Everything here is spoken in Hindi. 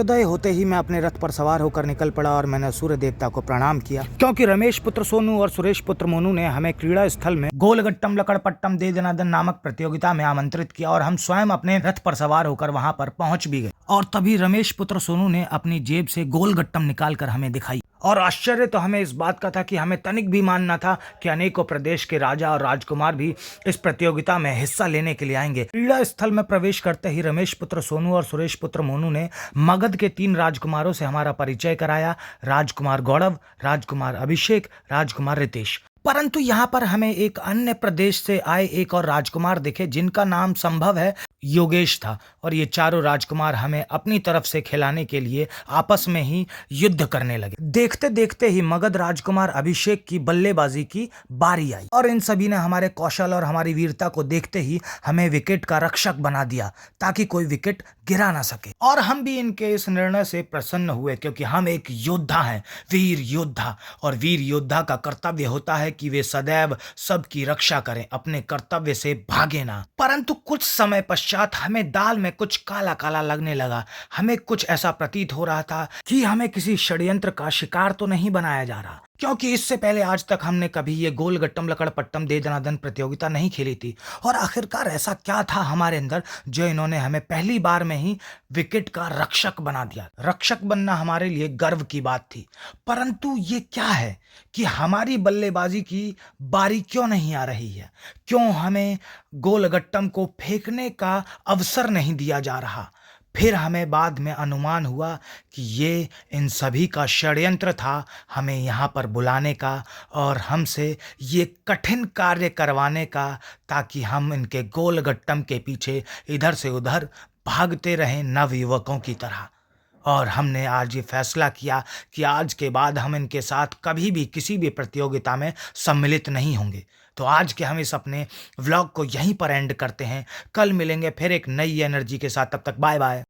सूर्योदय होते ही मैं अपने रथ पर सवार होकर निकल पड़ा और मैंने सूर्य देवता को प्रणाम किया, क्योंकि रमेश पुत्र सोनू और सुरेश पुत्र मोनू ने हमें क्रीड़ा स्थल में गोलगट्टम लकड़पट्टम दे दनादन नामक प्रतियोगिता में आमंत्रित किया और हम स्वयं अपने रथ पर सवार होकर वहां पर पहुंच भी गए। और तभी रमेश पुत्र सोनू ने अपनी जेब से गोलगट्टम निकाल कर हमें दिखाई। और आश्चर्य तो हमें इस बात का था कि हमें तनिक भी मानना था कि अनेकों प्रदेश के राजा और राजकुमार भी इस प्रतियोगिता में हिस्सा लेने के लिए आएंगे। क्रीड़ा स्थल में प्रवेश करते ही रमेश पुत्र सोनू और सुरेश पुत्र मोनू ने मगध के 3 राजकुमारों से हमारा परिचय कराया, राजकुमार गौरव, राजकुमार अभिषेक, राजकुमार रितेश। परंतु यहाँ पर हमें एक अन्य प्रदेश से आए एक और राजकुमार दिखे जिनका नाम संभव है योगेश था, और ये चारों राजकुमार हमें अपनी तरफ से खिलाने के लिए आपस में ही युद्ध करने लगे। देखते देखते ही मगध राजकुमार अभिषेक की बल्लेबाजी की बारी आई और इन सभी ने हमारे कौशल और हमारी वीरता को देखते ही हमें विकेट का रक्षक बना दिया ताकि कोई विकेट गिरा ना सके। और हम भी इनके इस निर्णय से प्रसन्न हुए, क्योंकि हम एक योद्धा हैं, वीर योद्धा, और वीर योद्धा का कर्तव्य होता है कि वे सदैव सबकी रक्षा करें, अपने कर्तव्य से भागे ना। परंतु कुछ समय पश्चात हमें दाल में कुछ काला काला लगने लगा। हमें कुछ ऐसा प्रतीत हो रहा था कि हमें किसी षड्यंत्र का शिकार तो नहीं बनाया जा रहा, क्योंकि इससे पहले आज तक हमने कभी ये गोलगट्टम लकड़पट्टम दे दनादन प्रतियोगिता नहीं खेली थी। और आखिरकार ऐसा क्या था हमारे अंदर जो इन्होंने हमें पहली बार में ही विकेट का रक्षक बना दिया। रक्षक बनना हमारे लिए गर्व की बात थी, परंतु ये क्या है कि हमारी बल्लेबाजी की बारी क्यों नहीं आ रही है? क्यों हमें गोलगट्टम को फेंकने का अवसर नहीं दिया जा रहा? फिर हमें बाद में अनुमान हुआ कि ये इन सभी का षड्यंत्र था, हमें यहाँ पर बुलाने का और हमसे ये कठिन कार्य करवाने का, ताकि हम इनके गोलगट्टम के पीछे इधर से उधर भागते रहें नवयुवकों की तरह। और हमने आज ये फैसला किया कि आज के बाद हम इनके साथ कभी भी किसी भी प्रतियोगिता में सम्मिलित नहीं होंगे। तो आज के हम इस अपने व्लॉग को यहीं पर एंड करते हैं। कल मिलेंगे फिर एक नई एनर्जी के साथ, तब तक बाय बाय।